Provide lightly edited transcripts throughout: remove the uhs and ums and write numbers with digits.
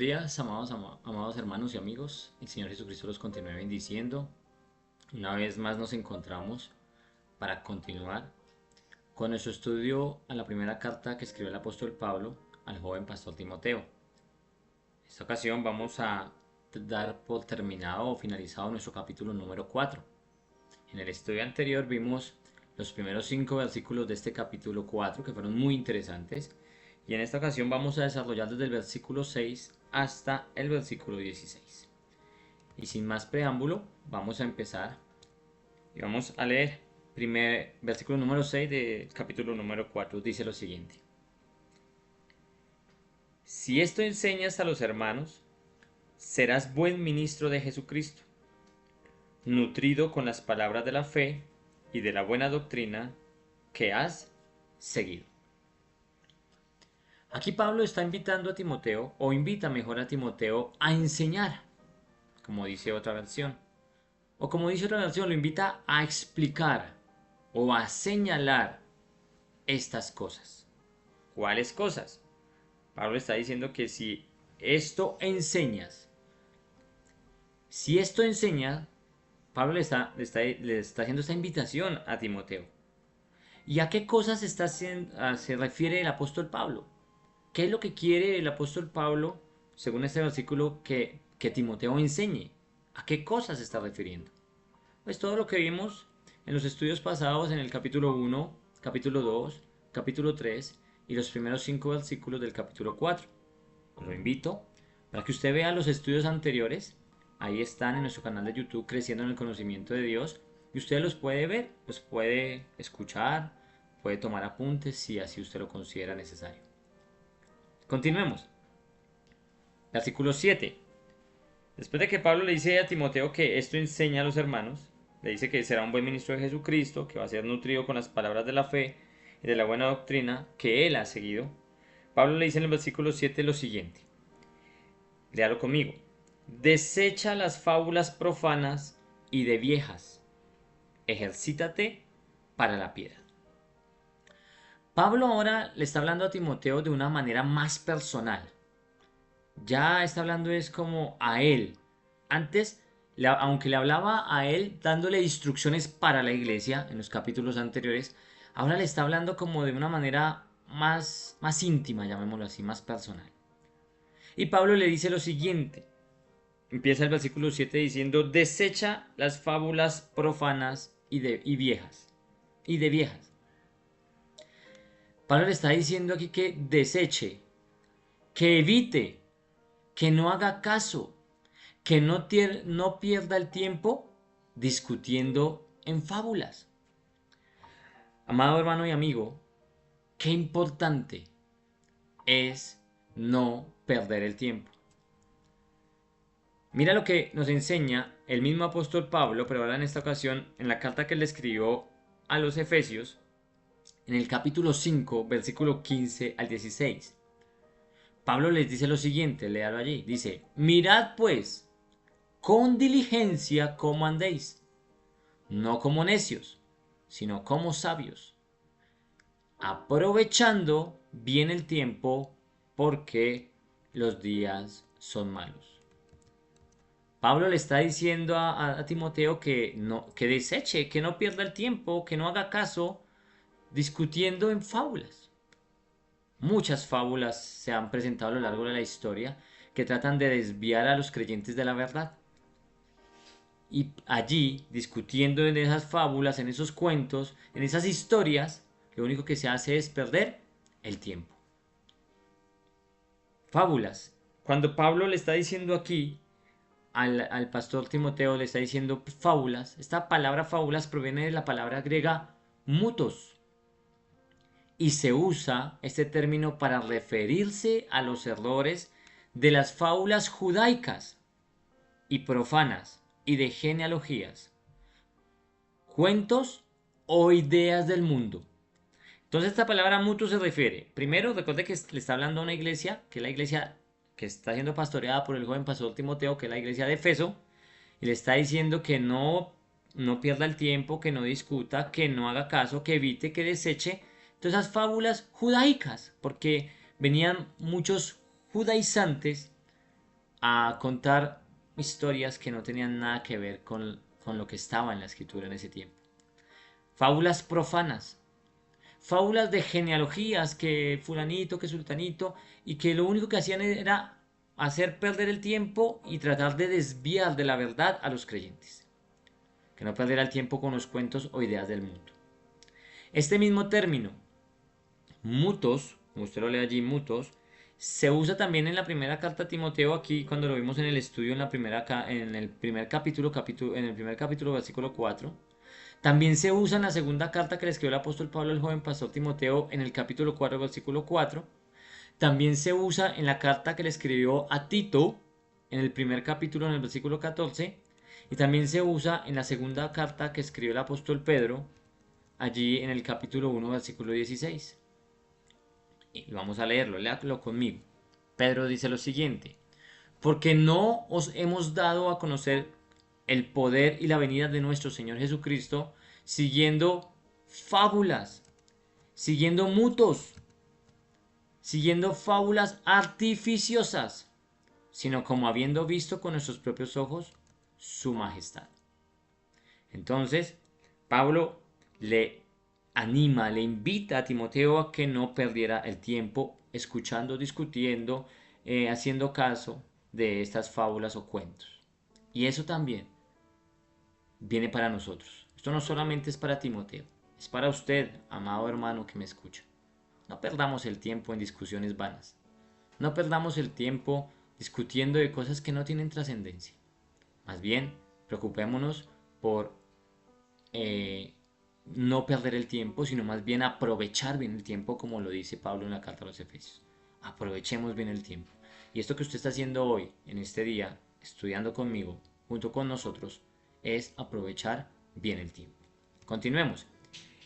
días, amados hermanos y amigos. El Señor Jesucristo los continúe bendiciendo. Una vez más nos encontramos para continuar con nuestro estudio a la primera carta que escribió el apóstol Pablo al joven pastor Timoteo. En esta ocasión vamos a dar por terminado o finalizado nuestro capítulo número 4. En el estudio anterior vimos los primeros 5 versículos de este capítulo 4 que fueron muy interesantes. Y en esta ocasión vamos a desarrollar desde el versículo 6 hasta el versículo 16. Y sin más preámbulo, vamos a empezar y vamos a leer primer versículo número 6 del capítulo número 4. Dice lo siguiente: Si esto enseñas a los hermanos, serás buen ministro de Jesucristo, nutrido con las palabras de la fe y de la buena doctrina que has seguido. Aquí Pablo está invitando a Timoteo, o invita mejor a Timoteo, a enseñar, como dice otra versión. O como dice otra versión, lo invita a explicar o a señalar estas cosas. ¿Cuáles cosas? Pablo está diciendo que si esto enseñas, Pablo le está haciendo esta invitación a Timoteo. ¿Y a qué cosas se refiere el apóstol Pablo? ¿Qué es lo que quiere el apóstol Pablo, según este versículo, que Timoteo enseñe? ¿A qué cosas se está refiriendo? Pues todo lo que vimos en los estudios pasados en el capítulo 1, capítulo 2, capítulo 3 y los primeros 5 versículos del capítulo 4. Lo invito para que usted vea los estudios anteriores. Ahí están en nuestro canal de YouTube, Creciendo en el Conocimiento de Dios. Y usted los puede ver, los puede escuchar, puede tomar apuntes si así usted lo considera necesario. Continuemos. Versículo 7. Después de que Pablo le dice a Timoteo que esto enseña a los hermanos, le dice que será un buen ministro de Jesucristo, que va a ser nutrido con las palabras de la fe y de la buena doctrina que él ha seguido. Pablo le dice en el versículo 7 lo siguiente. Léalo conmigo. Desecha las fábulas profanas y de viejas. Ejercítate para la piedad. Pablo ahora le está hablando a Timoteo de una manera más personal. Ya está hablando es como a él. Antes, aunque le hablaba a él dándole instrucciones para la iglesia en los capítulos anteriores, ahora le está hablando como de una manera más íntima, llamémoslo así, más personal. Y Pablo le dice lo siguiente. Empieza el versículo 7 diciendo: desecha las fábulas profanas y viejas. Y de viejas. Pablo le está diciendo aquí que deseche, que evite, que no haga caso, que no pierda el tiempo discutiendo en fábulas. Amado hermano y amigo, qué importante es no perder el tiempo. Mira lo que nos enseña el mismo apóstol Pablo, pero ahora en esta ocasión en la carta que le escribió a los Efesios, en el capítulo 5, versículo 15 al 16. Pablo les dice lo siguiente, léalo allí, dice: mirad pues con diligencia cómo andéis, no como necios, sino como sabios, aprovechando bien el tiempo, porque los días son malos. Pablo le está diciendo a Timoteo que deseche, que no pierda el tiempo, que no haga caso discutiendo en fábulas. Muchas fábulas se han presentado a lo largo de la historia que tratan de desviar a los creyentes de la verdad. Y allí, discutiendo en esas fábulas, en esos cuentos, en esas historias, lo único que se hace es perder el tiempo. Fábulas. Cuando Pablo le está diciendo aquí al pastor Timoteo, le está diciendo fábulas, esta palabra fábulas proviene de la palabra griega mutos. Y se usa este término para referirse a los errores de las fábulas judaicas y profanas y de genealogías, cuentos o ideas del mundo. Entonces esta palabra mutuo se refiere, primero recuerde que le está hablando a una iglesia, que es la iglesia que está siendo pastoreada por el joven pastor Timoteo, que es la iglesia de Efeso, y le está diciendo que no pierda el tiempo, que no discuta, que no haga caso, que evite, que deseche todas esas fábulas judaicas, porque venían muchos judaizantes a contar historias que no tenían nada que ver con lo que estaba en la escritura en ese tiempo. Fábulas profanas, fábulas de genealogías, que fulanito, que sultanito, y que lo único que hacían era hacer perder el tiempo y tratar de desviar de la verdad a los creyentes. Que no perdiera el tiempo con los cuentos o ideas del mundo. Este mismo término, mutos, como usted lo lee allí, mutos, se usa también en la primera carta a Timoteo, aquí cuando lo vimos en el estudio en el primer capítulo, versículo 4. También se usa en la segunda carta que le escribió el apóstol Pablo al joven pastor Timoteo en el capítulo 4, versículo 4. También se usa en la carta que le escribió a Tito en el primer capítulo en el versículo 14. Y también se usa en la segunda carta que escribió el apóstol Pedro allí en el capítulo 1, versículo 16. Y vamos a leerlo, léalo conmigo. Pedro dice lo siguiente: porque no os hemos dado a conocer el poder y la venida de nuestro Señor Jesucristo siguiendo fábulas, siguiendo mutos, siguiendo fábulas artificiosas, sino como habiendo visto con nuestros propios ojos su majestad. Entonces, Pablo le anima, le invita a Timoteo a que no perdiera el tiempo escuchando, discutiendo, haciendo caso de estas fábulas o cuentos. Y eso también viene para nosotros. Esto no solamente es para Timoteo, es para usted, amado hermano que me escucha. No perdamos el tiempo en discusiones vanas. No perdamos el tiempo discutiendo de cosas que no tienen trascendencia. Más bien, preocupémonos por no perder el tiempo, sino más bien aprovechar bien el tiempo, como lo dice Pablo en la carta a los Efesios. Aprovechemos bien el tiempo. Y esto que usted está haciendo hoy, en este día, estudiando conmigo, junto con nosotros, es aprovechar bien el tiempo. Continuemos.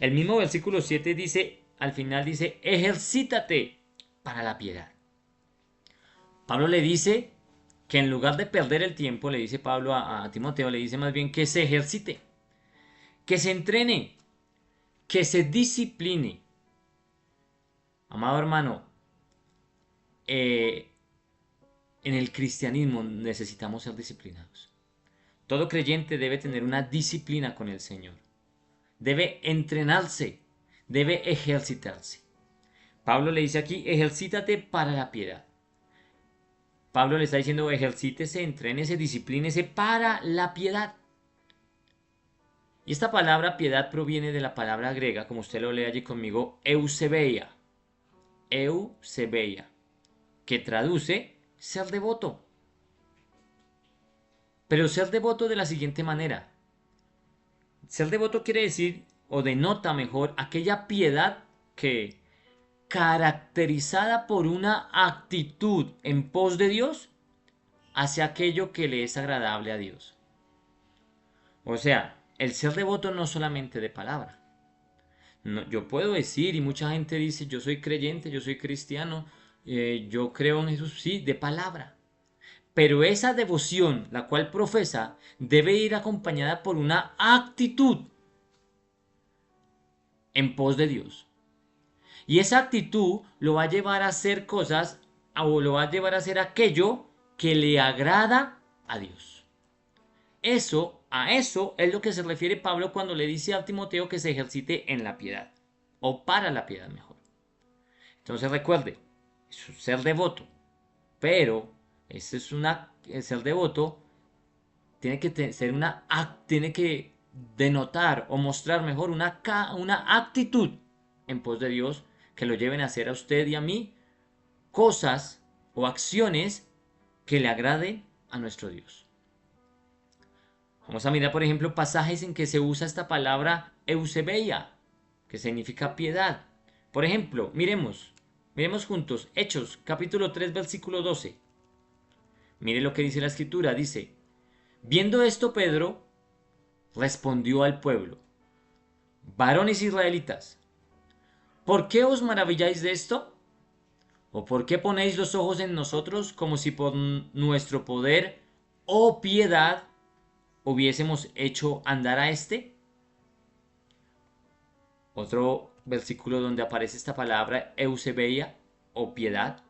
El mismo versículo 7 dice, al final dice, ejercítate para la piedad. Pablo le dice que en lugar de perder el tiempo, le dice Pablo a Timoteo, le dice más bien que se ejercite, que se entrene, que se discipline. Amado hermano, en el cristianismo necesitamos ser disciplinados. Todo creyente debe tener una disciplina con el Señor. Debe entrenarse, debe ejercitarse. Pablo le dice aquí, ejercítate para la piedad. Pablo le está diciendo, ejercítese, entrénese, disciplínese para la piedad. Y esta palabra piedad proviene de la palabra griega, como usted lo lee allí conmigo, eusebeia. Eusebeia, que traduce ser devoto. Pero ser devoto de la siguiente manera. Ser devoto quiere decir, o denota mejor, aquella piedad que, caracterizada por una actitud en pos de Dios, hacia aquello que le es agradable a Dios. O sea, el ser devoto no solamente de palabra. No, yo puedo decir, y mucha gente dice, yo soy creyente, yo soy cristiano, yo creo en Jesús, sí, de palabra. Pero esa devoción, la cual profesa, debe ir acompañada por una actitud en pos de Dios. Y esa actitud lo va a llevar a hacer cosas o lo va a llevar a hacer aquello que le agrada a Dios. A eso es lo que se refiere Pablo cuando le dice a Timoteo que se ejercite en la piedad. O para la piedad mejor. Entonces recuerde, es un ser devoto. Pero el ser devoto tiene que ser tiene que denotar o mostrar mejor una actitud en pos de Dios que lo lleven a hacer a usted y a mí cosas o acciones que le agraden a nuestro Dios. Vamos a mirar, por ejemplo, pasajes en que se usa esta palabra eusebeia, que significa piedad. Por ejemplo, miremos juntos Hechos, capítulo 3, versículo 12. Mire lo que dice la escritura, dice, viendo esto Pedro respondió al pueblo, varones israelitas, ¿por qué os maravilláis de esto? ¿O por qué ponéis los ojos en nosotros como si por nuestro poder o piedad hubiésemos hecho andar a este? Otro versículo donde aparece esta palabra eusebeia o piedad.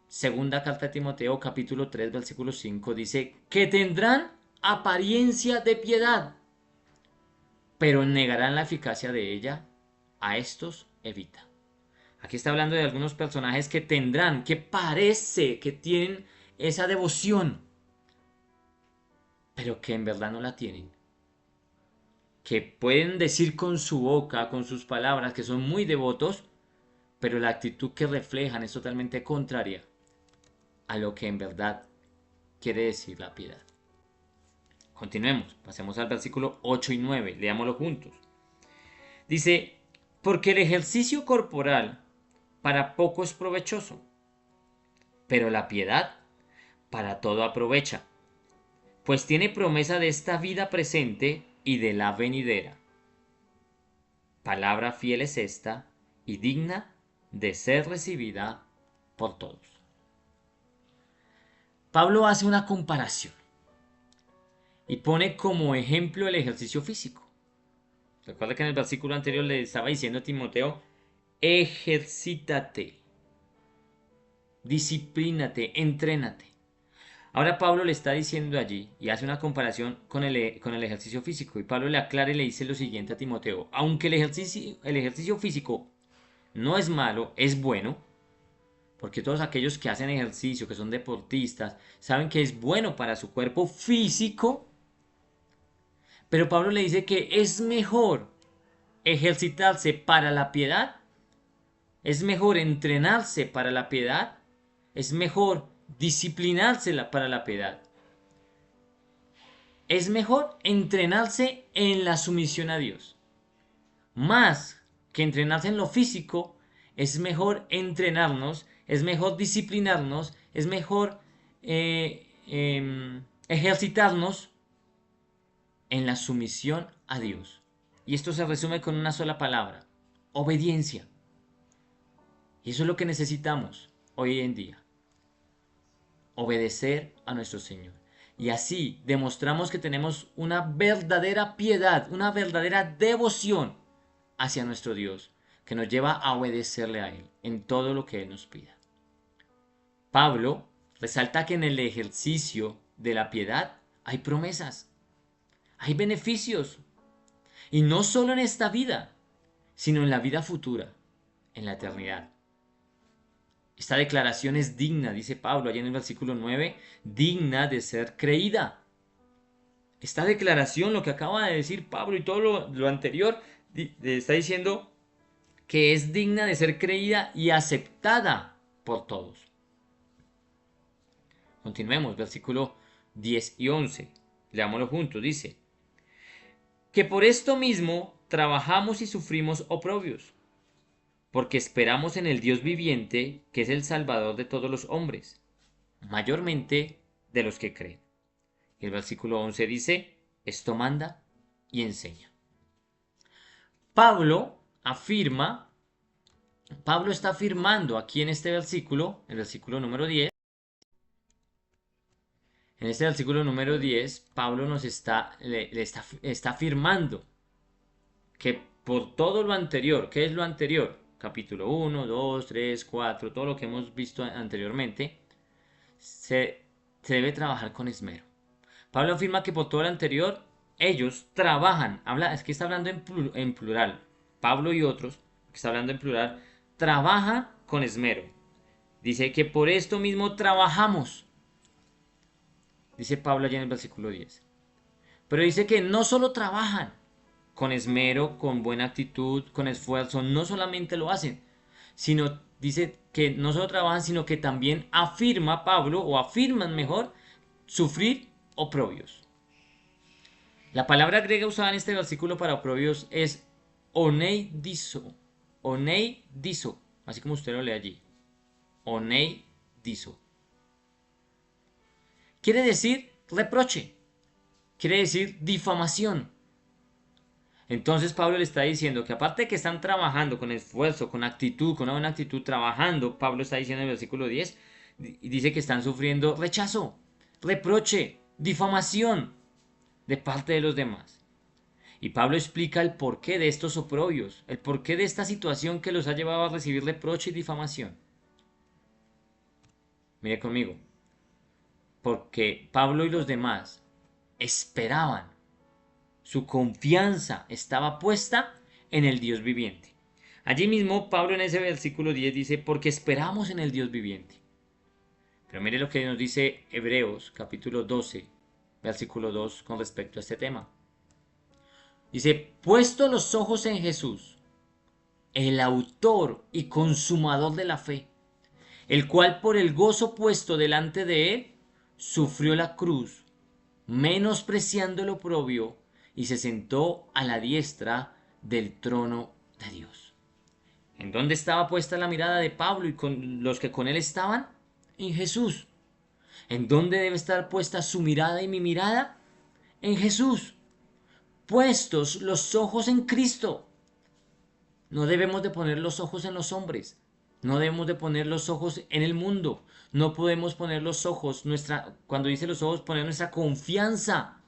Segunda carta de Timoteo, capítulo 3, versículo 5, dice que tendrán apariencia de piedad, pero negarán la eficacia de ella. A estos evita. Aquí está hablando de algunos personajes que tendrán, que parece que tienen esa devoción, pero que en verdad no la tienen. Que pueden decir con su boca, con sus palabras, que son muy devotos, pero la actitud que reflejan es totalmente contraria a lo que en verdad quiere decir la piedad. Continuemos, pasemos al versículo 8 y 9, leámoslo juntos. Dice, porque el ejercicio corporal para poco es provechoso, pero la piedad para todo aprovecha, pues tiene promesa de esta vida presente y de la venidera. Palabra fiel es esta y digna de ser recibida por todos. Pablo hace una comparación y pone como ejemplo el ejercicio físico. Recuerda que en el versículo anterior le estaba diciendo a Timoteo, ejercítate, disciplínate, entrénate. Ahora Pablo le está diciendo allí y hace una comparación con el ejercicio físico. Y Pablo le aclara y le dice lo siguiente a Timoteo. Aunque el ejercicio físico no es malo, es bueno. Porque todos aquellos que hacen ejercicio, que son deportistas, saben que es bueno para su cuerpo físico. Pero Pablo le dice que es mejor ejercitarse para la piedad. Es mejor entrenarse para la piedad. Es mejor disciplinarse para la piedad. Es mejor entrenarse en la sumisión a Dios. Más que entrenarse en lo físico, es mejor entrenarnos, es mejor disciplinarnos, es mejor ejercitarnos en la sumisión a Dios. Y esto se resume con una sola palabra, obediencia. Y eso es lo que necesitamos hoy en día. Obedecer a nuestro Señor. Y así demostramos que tenemos una verdadera piedad, una verdadera devoción hacia nuestro Dios, que nos lleva a obedecerle a Él en todo lo que Él nos pida. Pablo resalta que en el ejercicio de la piedad hay promesas, hay beneficios, y no solo en esta vida, sino en la vida futura, en la eternidad. Esta declaración es digna, dice Pablo allá en el versículo 9, digna de ser creída. Esta declaración, lo que acaba de decir Pablo y todo lo anterior, está diciendo que es digna de ser creída y aceptada por todos. Continuemos, versículo 10 y 11. Leámoslo juntos, dice, que por esto mismo trabajamos y sufrimos oprobios, porque esperamos en el Dios viviente, que es el Salvador de todos los hombres, mayormente de los que creen. Y el versículo 11 dice, esto manda y enseña. Pablo está afirmando aquí en este versículo, el versículo número 10, en este versículo número 10, Pablo nos está afirmando que por todo lo anterior, ¿qué es lo anterior? Capítulo 1, 2, 3, 4, todo lo que hemos visto anteriormente, se debe trabajar con esmero. Pablo afirma que por todo lo anterior, ellos trabajan, es que está hablando en plural, Pablo y otros, que está hablando en plural, trabajan con esmero. Dice que por esto mismo trabajamos. Dice Pablo allá en el versículo 10. Pero dice que no solo trabajan con esmero, con buena actitud, con esfuerzo, no solamente lo hacen, sino dice que no solo trabajan, sino que también afirma Pablo, o afirman mejor, sufrir oprobios. La palabra griega usada en este versículo para oprobios es oneidizo, oneidizo, así como usted lo lee allí, oneidizo. Quiere decir reproche, quiere decir difamación. Entonces Pablo le está diciendo que aparte de que están trabajando con esfuerzo, con actitud, con una buena actitud, trabajando, Pablo está diciendo en el versículo 10, y dice que están sufriendo rechazo, reproche, difamación de parte de los demás. Y Pablo explica el porqué de estos oprobios, el porqué de esta situación que los ha llevado a recibir reproche y difamación. Mire conmigo, porque Pablo y los demás esperaban, su confianza estaba puesta en el Dios viviente. Allí mismo Pablo en ese versículo 10 dice, porque esperamos en el Dios viviente. Pero mire lo que nos dice Hebreos capítulo 12, versículo 2 con respecto a este tema. Dice, puesto los ojos en Jesús, el autor y consumador de la fe, el cual por el gozo puesto delante de él, sufrió la cruz, menospreciando el oprobio, y se sentó a la diestra del trono de Dios. ¿En dónde estaba puesta la mirada de Pablo y con los que con él estaban? En Jesús. ¿En dónde debe estar puesta su mirada y mi mirada? En Jesús. Puestos los ojos en Cristo. No debemos de poner los ojos en los hombres. No debemos de poner los ojos en el mundo. No podemos poner los ojos, cuando dice los ojos, poner nuestra confianza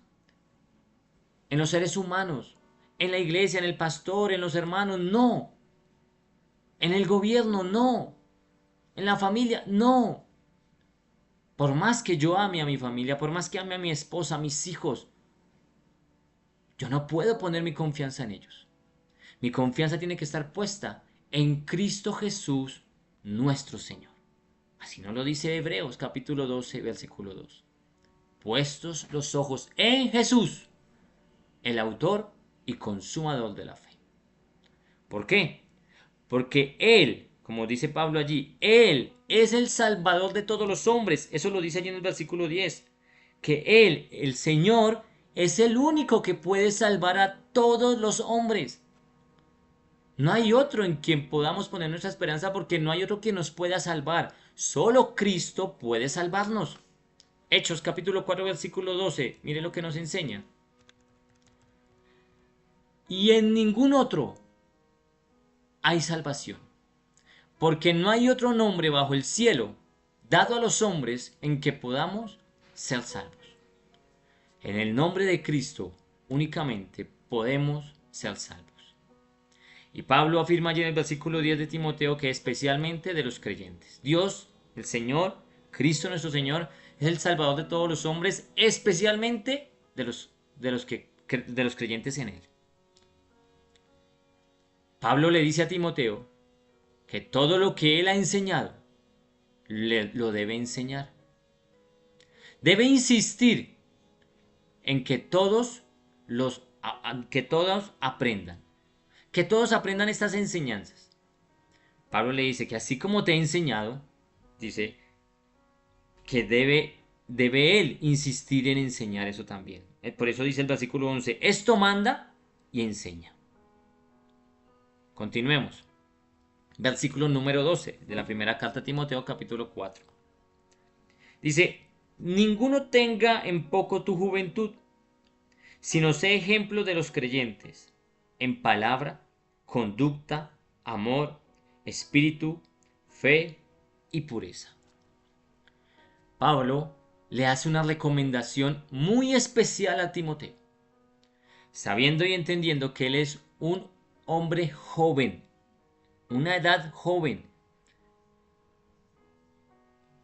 en los seres humanos, en la iglesia, en el pastor, en los hermanos. No. En el gobierno, no. En la familia, no. Por más que yo ame a mi familia, por más que ame a mi esposa, a mis hijos, yo no puedo poner mi confianza en ellos. Mi confianza tiene que estar puesta en Cristo Jesús, nuestro Señor. Así nos lo dice Hebreos capítulo 12, versículo 2. Puestos los ojos en Jesús, el autor y consumador de la fe. ¿Por qué? Porque Él, como dice Pablo allí, Él es el Salvador de todos los hombres. Eso lo dice allí en el versículo 10. Que Él, el Señor, es el único que puede salvar a todos los hombres. No hay otro en quien podamos poner nuestra esperanza porque no hay otro que nos pueda salvar. Solo Cristo puede salvarnos. Hechos capítulo 4 versículo 12. Mire lo que nos enseña. Y en ningún otro hay salvación. Porque no hay otro nombre bajo el cielo dado a los hombres en que podamos ser salvos. En el nombre de Cristo únicamente podemos ser salvos. Y Pablo afirma allí en el versículo 10 de Timoteo que especialmente de los creyentes. Dios, el Señor, Cristo nuestro Señor, es el Salvador de todos los hombres, especialmente de los creyentes en Él. Pablo le dice a Timoteo que todo lo que él ha enseñado lo debe enseñar. Debe insistir en que que todos aprendan. Que todos aprendan estas enseñanzas. Pablo le dice que así como te he enseñado, dice que debe él insistir en enseñar eso también. Por eso dice el versículo 11, esto manda y enseña. Continuemos. Versículo número 12 de la primera carta a Timoteo capítulo 4. Dice, ninguno tenga en poco tu juventud, sino sé ejemplo de los creyentes, en palabra, conducta, amor, espíritu, fe y pureza. Pablo le hace una recomendación muy especial a Timoteo, sabiendo y entendiendo que él es un hombre joven, una edad joven.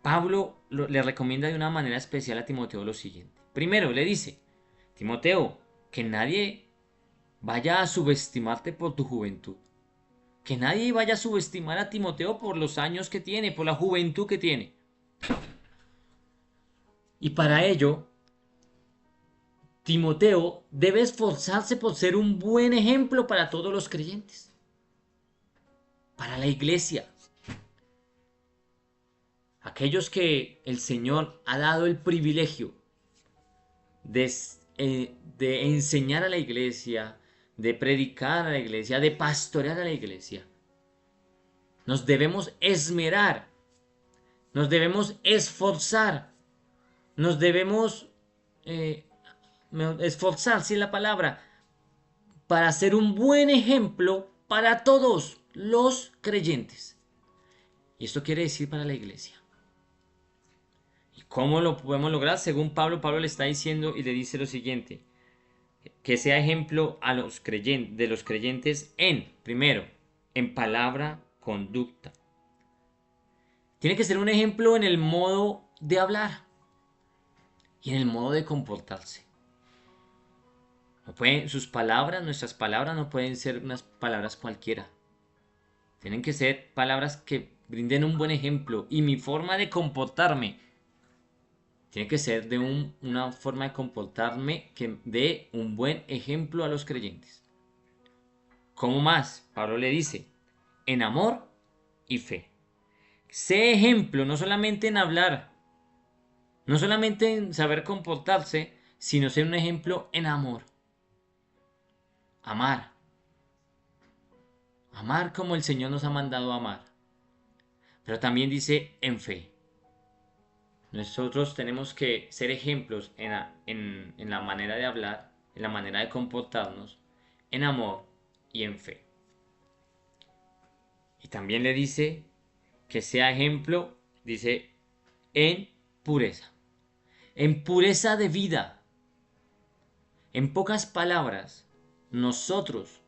Pablo le recomienda de una manera especial a Timoteo lo siguiente. Primero le dice, Timoteo, que nadie vaya a subestimarte por tu juventud. Que nadie vaya a subestimar a Timoteo por los años que tiene, por la juventud que tiene. Y para ello, Timoteo debe esforzarse por ser un buen ejemplo para todos los creyentes. Para la iglesia. Aquellos que el Señor ha dado el privilegio de enseñar a la iglesia, de predicar a la iglesia, de pastorear a la iglesia. Nos debemos esmerar, nos debemos esforzar, nos debemos esforzar, sí es la palabra, para ser un buen ejemplo para todos los creyentes. Y esto quiere decir para la iglesia. ¿Y cómo lo podemos lograr? Según Pablo, Pablo le está diciendo y le dice lo siguiente: que sea ejemplo a de los creyentes primero, en palabra, conducta. Tiene que ser un ejemplo en el modo de hablar y en el modo de comportarse. No pueden, sus palabras, nuestras palabras no pueden ser unas palabras cualquiera. Tienen que ser palabras que brinden un buen ejemplo. Y mi forma de comportarme tiene que ser de una forma de comportarme que dé un buen ejemplo a los creyentes. ¿Cómo más? Pablo le dice, en amor y fe. Sé ejemplo no solamente en hablar, no solamente en saber comportarse, sino ser un ejemplo en amor. Amar. Amar como el Señor nos ha mandado a amar. Pero también dice en fe. Nosotros tenemos que ser ejemplos en la manera de hablar, en la manera de comportarnos, en amor y en fe. Y también le dice que sea ejemplo, dice, en pureza. En pureza de vida. En pocas palabras, nosotros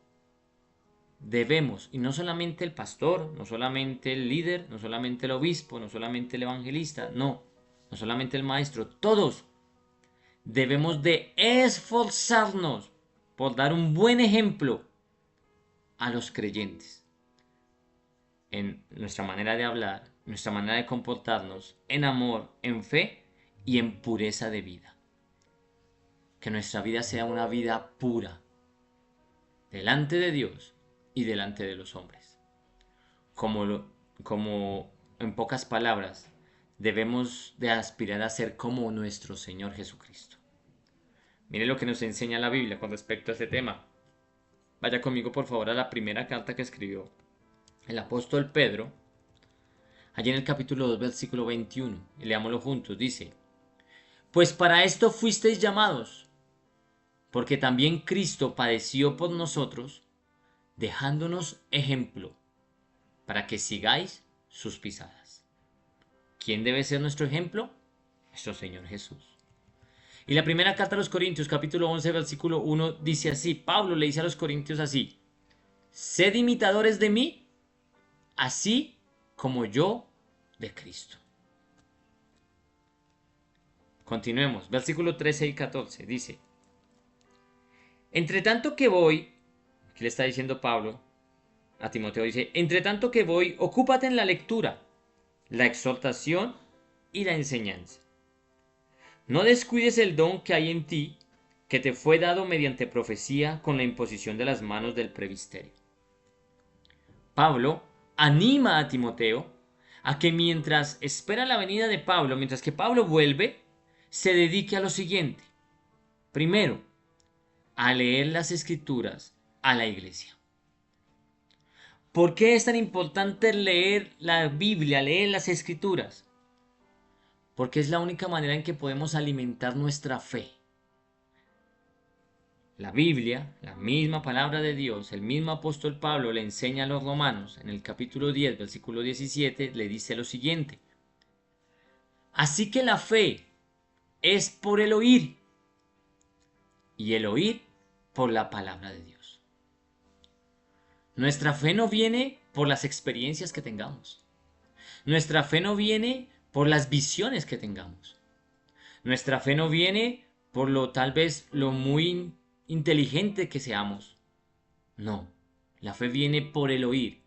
debemos, y no solamente el pastor, no solamente el líder, no solamente el obispo, no solamente el evangelista, no solamente el maestro, todos debemos de esforzarnos por dar un buen ejemplo a los creyentes en nuestra manera de hablar, nuestra manera de comportarnos, en amor, en fe y en pureza de vida. Que nuestra vida sea una vida pura delante de Dios y delante de los hombres. Como en pocas palabras, debemos de aspirar a ser como nuestro Señor Jesucristo. Mire lo que nos enseña la Biblia con respecto a este tema. Vaya conmigo por favor a la primera carta que escribió el apóstol Pedro, allí en el capítulo 2, versículo 21, y leámoslo juntos, dice, pues para esto fuisteis llamados, porque también Cristo padeció por nosotros, dejándonos ejemplo, para que sigáis sus pisadas. ¿Quién debe ser nuestro ejemplo? Nuestro Señor Jesús. Y la primera carta a los Corintios, capítulo 11, versículo 1, dice así, Pablo le dice a los Corintios así, sed imitadores de mí, así como yo de Cristo. Continuemos, versículo 13 y 14, dice, entre tanto que voy, aquí le está diciendo Pablo a Timoteo, dice, entre tanto que voy, ocúpate en la lectura, la exhortación y la enseñanza. No descuides el don que hay en ti, que te fue dado mediante profecía con la imposición de las manos del presbiterio. Pablo anima a Timoteo a que mientras espera la venida de Pablo, mientras que Pablo vuelve, se dedique a lo siguiente. Primero, a leer las escrituras a la iglesia. ¿Por qué es tan importante leer la Biblia, leer las escrituras? Porque es la única manera en que podemos alimentar nuestra fe. La Biblia, la misma palabra de Dios, el mismo apóstol Pablo le enseña a los romanos en el capítulo 10, versículo 17, le dice lo siguiente. Así que la fe es por el oír y el oír por la palabra de Dios. Nuestra fe no viene por las experiencias que tengamos. Nuestra fe no viene por las visiones que tengamos. Nuestra fe no viene por lo tal vez lo muy inteligente que seamos. No, la fe viene por el oír,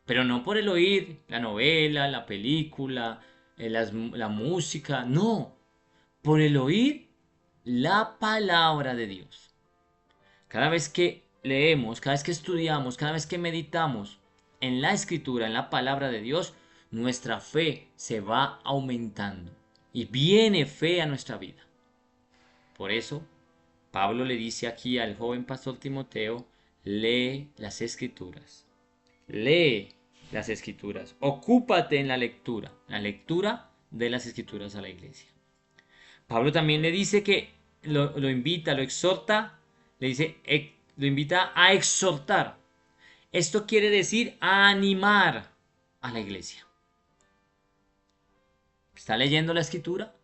pero no por el oír la novela, la película, la música, no, por el oír la palabra de Dios. Cada vez que leemos, cada vez que estudiamos, cada vez que meditamos en la escritura, en la palabra de Dios, nuestra fe se va aumentando y viene fe a nuestra vida. Por eso, Pablo le dice aquí al joven pastor Timoteo, lee las escrituras. Lee las escrituras. Ocúpate en la lectura de las escrituras a la iglesia. Pablo también le dice que lo invita, lo exhorta, le dice, lo invita a exhortar. Esto quiere decir a animar a la iglesia. Está leyendo la escritura,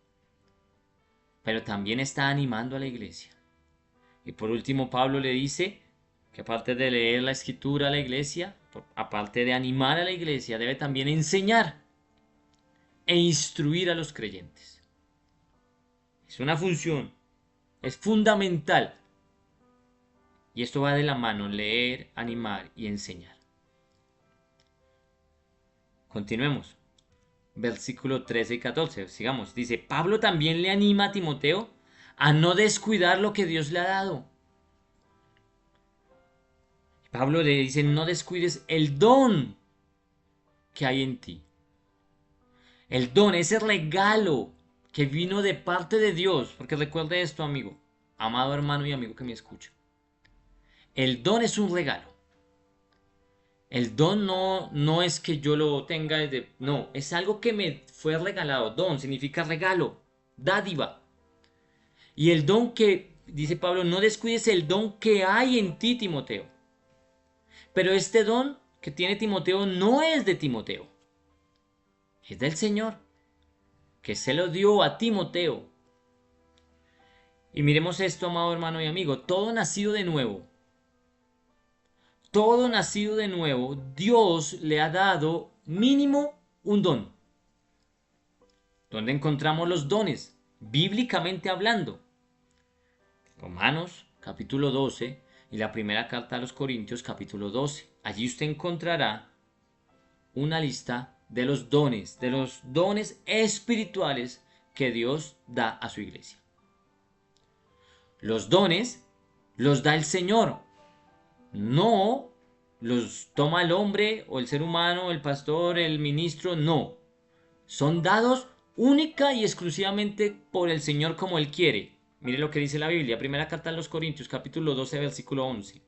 pero también está animando a la iglesia. Y por último, Pablo le dice que aparte de leer la escritura a la iglesia, aparte de animar a la iglesia, debe también enseñar. e instruir a los creyentes. Es una función, es fundamental. Y esto va de la mano, leer, animar y enseñar. Continuemos. Versículo 13 y 14. Sigamos. Dice, Pablo también le anima a Timoteo a no descuidar lo que Dios le ha dado. Pablo le dice, no descuides el don que hay en ti. El don, ese regalo que vino de parte de Dios. Porque recuerde esto, amigo, amado hermano y amigo que me escucha. El don es un regalo. El don no es que yo lo tenga desde... No, es algo que me fue regalado. Don significa regalo, dádiva. Y el don que, dice Pablo, no descuides el don que hay en ti, Timoteo. Pero este don que tiene Timoteo no es de Timoteo. Es del Señor, que se lo dio a Timoteo. Y miremos esto, amado hermano y amigo. Todo nacido de nuevo, Dios le ha dado mínimo un don. ¿Dónde encontramos los dones? Bíblicamente hablando. Romanos capítulo 12 y la primera carta a los Corintios capítulo 12. Allí usted encontrará una lista de los dones espirituales que Dios da a su iglesia. Los dones los da el Señor. No los toma el hombre o el ser humano, el pastor, el ministro, no. Son dados única y exclusivamente por el Señor como Él quiere. Mire lo que dice la Biblia, primera carta a los Corintios, capítulo 12, versículo 11.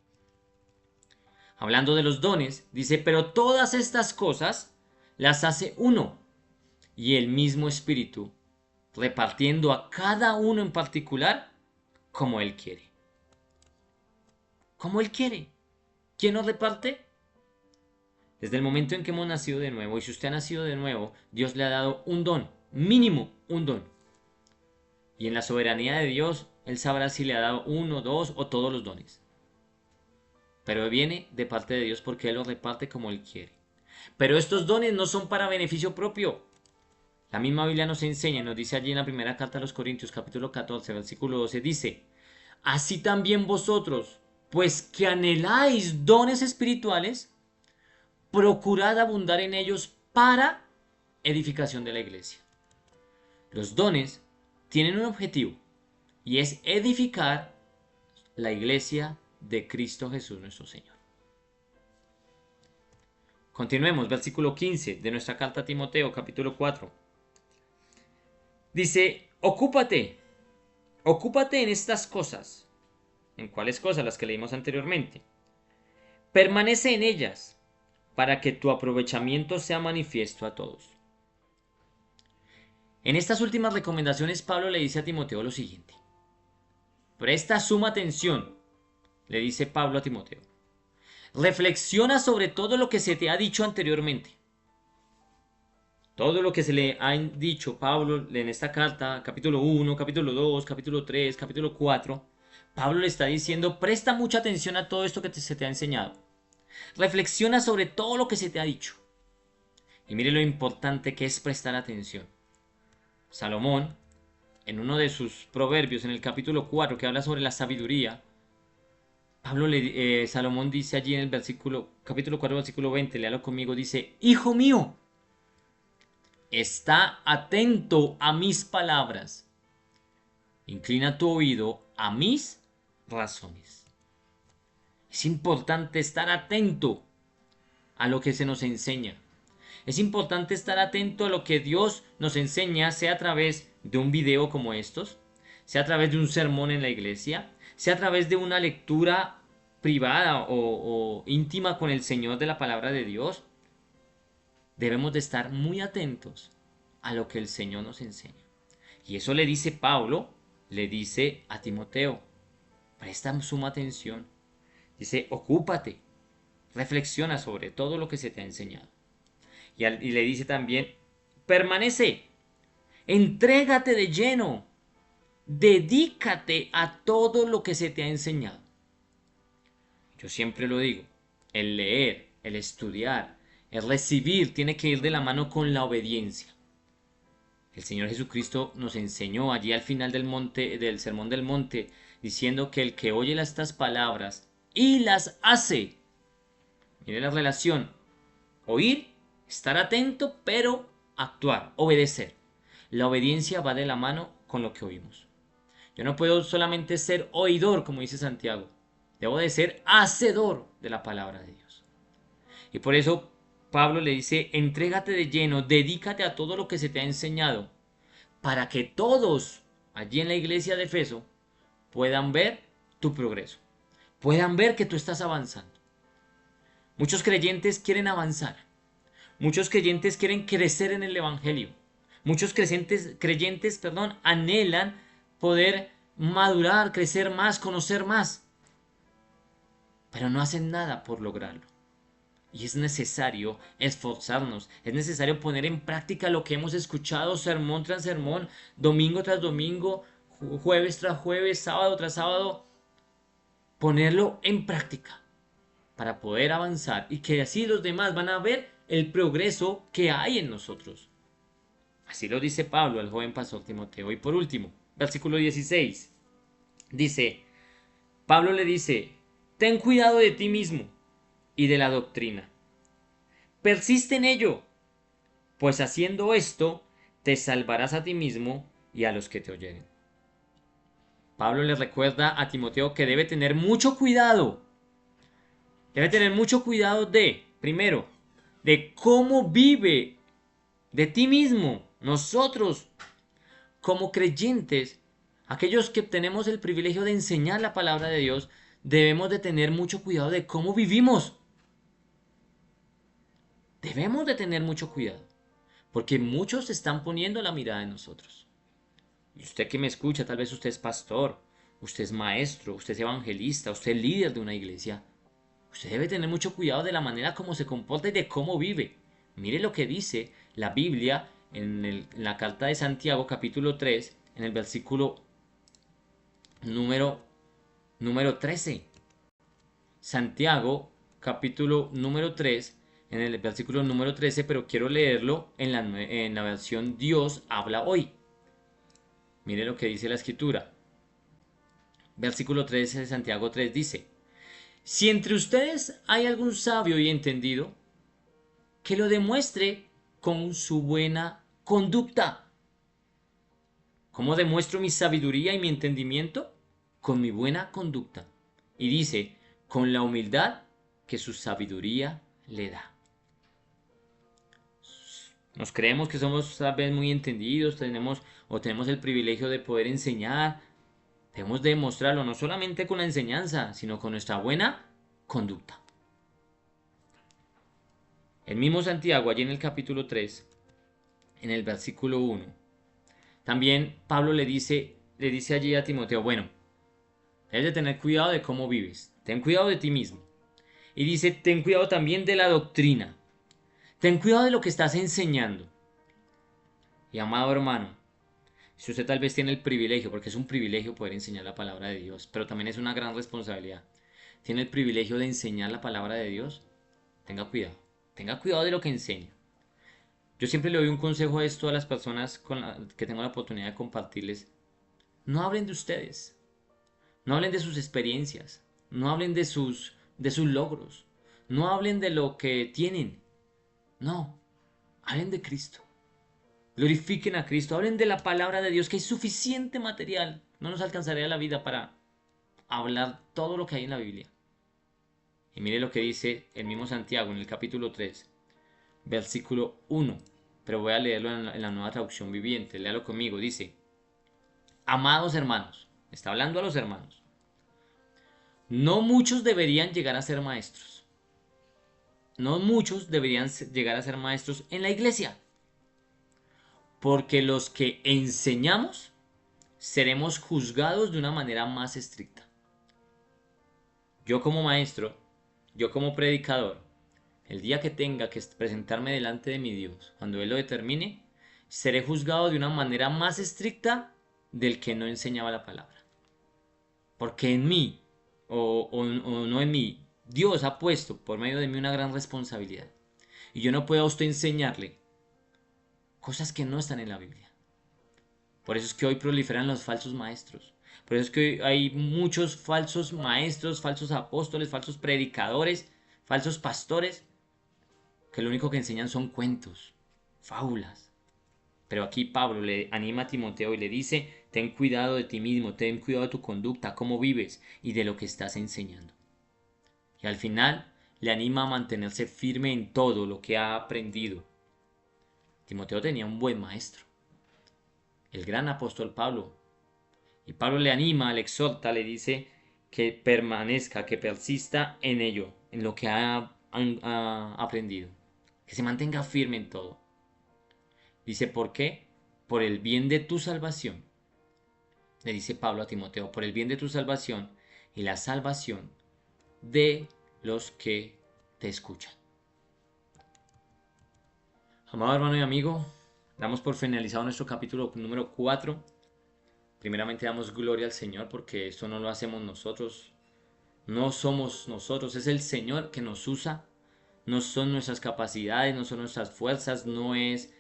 Hablando de los dones, dice, pero todas estas cosas las hace uno y el mismo Espíritu, repartiendo a cada uno en particular como Él quiere. Como Él quiere. ¿Quién nos reparte? Desde el momento en que hemos nacido de nuevo, y si usted ha nacido de nuevo, Dios le ha dado un don, mínimo un don. Y en la soberanía de Dios, Él sabrá si le ha dado uno, dos o todos los dones. Pero viene de parte de Dios porque Él los reparte como Él quiere. Pero estos dones no son para beneficio propio. La misma Biblia nos enseña, nos dice allí en la primera carta a los Corintios, capítulo 14, versículo 12, dice, así también vosotros, pues que anheláis dones espirituales, procurad abundar en ellos para edificación de la iglesia. Los dones tienen un objetivo y es edificar la iglesia de Cristo Jesús nuestro Señor. Continuemos, versículo 15 de nuestra carta a Timoteo, capítulo 4. Dice, ocúpate en estas cosas. ¿En cuáles cosas? Las que leímos anteriormente. Permanece en ellas, para que tu aprovechamiento sea manifiesto a todos. En estas últimas recomendaciones, Pablo le dice a Timoteo lo siguiente. Presta suma atención, le dice Pablo a Timoteo. Reflexiona sobre todo lo que se te ha dicho anteriormente. Todo lo que se le ha dicho Pablo en esta carta, capítulo 1, capítulo 2, capítulo 3, capítulo 4, Pablo le está diciendo, presta mucha atención a todo esto que se te ha enseñado. Reflexiona sobre todo lo que se te ha dicho. Y mire lo importante que es prestar atención. Salomón, en uno de sus proverbios, en el capítulo 4, que habla sobre la sabiduría, Salomón dice allí en el capítulo 4, versículo 20, léalo conmigo, dice, hijo mío, está atento a mis palabras, inclina tu oído a mis razones. Es importante estar atento a lo que se nos enseña. Es importante estar atento a lo que Dios nos enseña, sea a través de un video como estos, sea a través de un sermón en la iglesia, sea a través de una lectura privada o íntima con el Señor de la palabra de Dios. Debemos de estar muy atentos a lo que el Señor nos enseña. Y eso le dice Pablo, le dice a Timoteo, presta suma atención. Dice, ocúpate, reflexiona sobre todo lo que se te ha enseñado. Y le dice también, permanece, entrégate de lleno, dedícate a todo lo que se te ha enseñado. Yo siempre lo digo, el leer, el estudiar, el recibir tiene que ir de la mano con la obediencia. El Señor Jesucristo nos enseñó allí al final del monte, del Sermón del Monte, diciendo que el que oye estas palabras y las hace, mire la relación, oír, estar atento, pero actuar, obedecer. La obediencia va de la mano con lo que oímos. Yo no puedo solamente ser oidor, como dice Santiago. Debo de ser hacedor de la palabra de Dios. Y por eso Pablo le dice, entrégate de lleno, dedícate a todo lo que se te ha enseñado, para que todos allí en la iglesia de Efeso puedan ver tu progreso, puedan ver que tú estás avanzando. Muchos creyentes quieren avanzar, muchos creyentes quieren crecer en el Evangelio, muchos creyentes, anhelan poder madurar, crecer más, conocer más, pero no hacen nada por lograrlo. Y es necesario esforzarnos, es necesario poner en práctica lo que hemos escuchado sermón tras sermón, domingo tras domingo, jueves tras jueves, sábado tras sábado, ponerlo en práctica para poder avanzar y que así los demás van a ver el progreso que hay en nosotros. Así lo dice Pablo al joven pastor Timoteo. Y por último, versículo 16, dice, Pablo le dice, ten cuidado de ti mismo y de la doctrina. Persiste en ello, pues haciendo esto te salvarás a ti mismo y a los que te oyeren. Pablo le recuerda a Timoteo que debe tener mucho cuidado. Debe tener mucho cuidado de, primero, de cómo vive de ti mismo. Nosotros, como creyentes, aquellos que tenemos el privilegio de enseñar la palabra de Dios, debemos de tener mucho cuidado de cómo vivimos. Debemos de tener mucho cuidado, porque muchos están poniendo la mirada en nosotros. Y usted que me escucha, tal vez usted es pastor, usted es maestro, usted es evangelista, usted es líder de una iglesia. Usted debe tener mucho cuidado de la manera como se comporta y de cómo vive. Mire lo que dice la Biblia en la carta de Santiago capítulo 3, en el versículo número 13. Santiago capítulo número 3, en el versículo número 13, pero quiero leerlo en la versión Dios habla hoy. Mire lo que dice la escritura. Versículo 13 de Santiago 3 dice, si entre ustedes hay algún sabio y entendido, que lo demuestre con su buena conducta. ¿Cómo demuestro mi sabiduría y mi entendimiento? Con mi buena conducta. Y dice, con la humildad que su sabiduría le da. Nos creemos que somos tal vez muy entendidos, tenemos el privilegio de poder enseñar. Debemos demostrarlo no solamente con la enseñanza, sino con nuestra buena conducta. El mismo Santiago, allí en el capítulo 3, en el versículo 1, también Pablo le dice allí a Timoteo, bueno, debes de tener cuidado de cómo vives, ten cuidado de ti mismo. Y dice, ten cuidado también de la doctrina, ten cuidado de lo que estás enseñando. Y amado hermano, si usted tal vez tiene el privilegio, porque es un privilegio poder enseñar la palabra de Dios, pero también es una gran responsabilidad, tiene el privilegio de enseñar la palabra de Dios, tenga cuidado de lo que enseña. Yo siempre le doy un consejo a esto a las personas que tengo la oportunidad de compartirles. No hablen de ustedes, no hablen de sus experiencias, no hablen de sus logros, no hablen de lo que tienen, no, hablen de Cristo. Glorifiquen a Cristo, hablen de la palabra de Dios, que hay suficiente material. No nos alcanzaría la vida para hablar todo lo que hay en la Biblia. Y mire lo que dice el mismo Santiago en el capítulo 3, versículo 1. Pero voy a leerlo en la nueva traducción viviente. Léalo conmigo. Dice, amados hermanos, está hablando a los hermanos, no muchos deberían llegar a ser maestros. No muchos deberían llegar a ser maestros en la iglesia. Porque los que enseñamos seremos juzgados de una manera más estricta. Yo como maestro, yo como predicador, el día que tenga que presentarme delante de mi Dios, cuando Él lo determine, seré juzgado de una manera más estricta del que no enseñaba la palabra. Porque en mí, o no en mí, Dios ha puesto por medio de mí una gran responsabilidad. Y yo no puedo a usted enseñarle cosas que no están en la Biblia. Por eso es que hoy proliferan los falsos maestros. Por eso es que hoy hay muchos falsos maestros, falsos apóstoles, falsos predicadores, falsos pastores, que lo único que enseñan son cuentos, fábulas. Pero aquí Pablo le anima a Timoteo y le dice, ten cuidado de ti mismo, ten cuidado de tu conducta, cómo vives y de lo que estás enseñando. Y al final le anima a mantenerse firme en todo lo que ha aprendido. Timoteo tenía un buen maestro, el gran apóstol Pablo. Y Pablo le anima, le exhorta, le dice que permanezca, que persista en ello, en lo que ha aprendido. Que se mantenga firme en todo. Dice, ¿por qué? Por el bien de tu salvación. Le dice Pablo a Timoteo, por el bien de tu salvación y la salvación de los que te escuchan. Amado hermano y amigo, damos por finalizado nuestro capítulo número 4. Primeramente damos gloria al Señor porque esto no lo hacemos nosotros. No somos nosotros, es el Señor que nos usa. No son nuestras capacidades, no son nuestras fuerzas, no es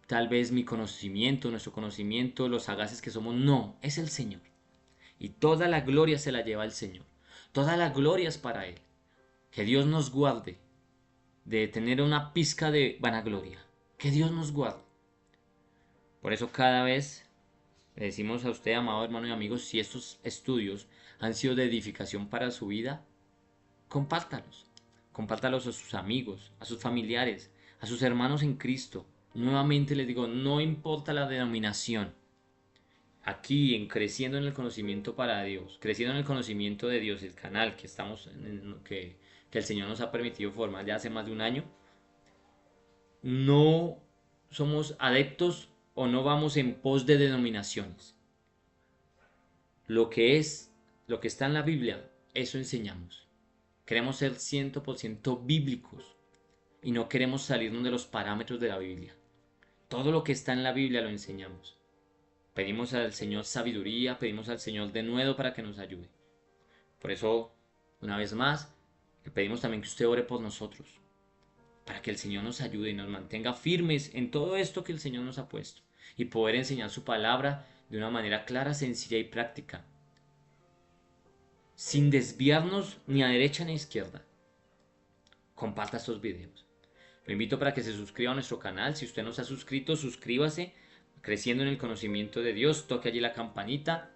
tal vez mi conocimiento, nuestro conocimiento, los sagaces que somos. No, es el Señor. Y toda la gloria se la lleva el Señor. Toda la gloria es para Él. Que Dios nos guarde de tener una pizca de vanagloria. Que Dios nos guarde. Por eso cada vez le decimos a usted, amado hermano y amigo, si estos estudios han sido de edificación para su vida, compártalos. Compártalos a sus amigos, a sus familiares, a sus hermanos en Cristo. Nuevamente les digo, no importa la denominación. Aquí, creciendo en el conocimiento para Dios, creciendo en el conocimiento de Dios, el canal que estamos que el Señor nos ha permitido formar ya hace más de un año, no somos adeptos o no vamos en pos de denominaciones. Lo que está en la Biblia, eso enseñamos. Queremos ser 100% bíblicos y no queremos salirnos de los parámetros de la Biblia. Todo lo que está en la Biblia lo enseñamos. Pedimos al Señor sabiduría, pedimos al Señor denuedo para que nos ayude. Por eso, una vez más, le pedimos también que usted ore por nosotros, para que el Señor nos ayude y nos mantenga firmes en todo esto que el Señor nos ha puesto y poder enseñar su palabra de una manera clara, sencilla y práctica, sin desviarnos ni a derecha ni a izquierda. Comparta estos videos. Lo invito para que se suscriba a nuestro canal. Si usted no se ha suscrito, suscríbase. Creciendo en el conocimiento de Dios, toque allí la campanita.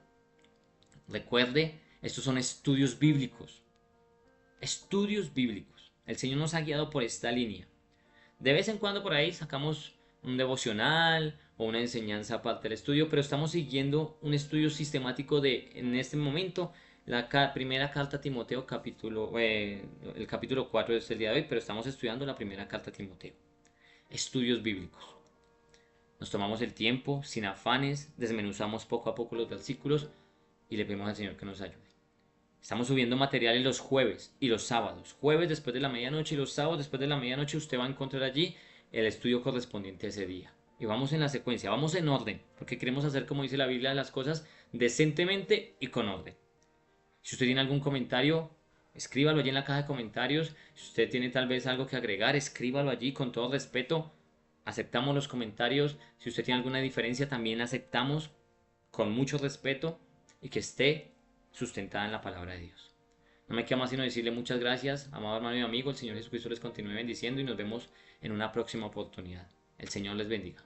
Recuerde, estos son estudios bíblicos. Estudios bíblicos. El Señor nos ha guiado por esta línea. De vez en cuando por ahí sacamos un devocional o una enseñanza aparte del estudio, pero estamos siguiendo un estudio sistemático de, en este momento, la primera carta a Timoteo, el capítulo 4 es el día de hoy, pero estamos estudiando la primera carta a Timoteo. Estudios bíblicos. Nos tomamos el tiempo, sin afanes, desmenuzamos poco a poco los versículos y le pedimos al Señor que nos ayude. Estamos subiendo materiales los jueves y los sábados. Jueves después de la medianoche y los sábados después de la medianoche usted va a encontrar allí el estudio correspondiente a ese día. Y vamos en la secuencia, vamos en orden, porque queremos hacer, como dice la Biblia, las cosas decentemente y con orden. Si usted tiene algún comentario, escríbalo allí en la caja de comentarios. Si usted tiene tal vez algo que agregar, escríbalo allí con todo respeto. Aceptamos los comentarios. Si usted tiene alguna diferencia, también aceptamos con mucho respeto y que esté sustentada en la palabra de Dios. No me queda más sino decirle muchas gracias, amado hermano y amigo. El Señor Jesucristo les continúe bendiciendo y nos vemos en una próxima oportunidad. El Señor les bendiga.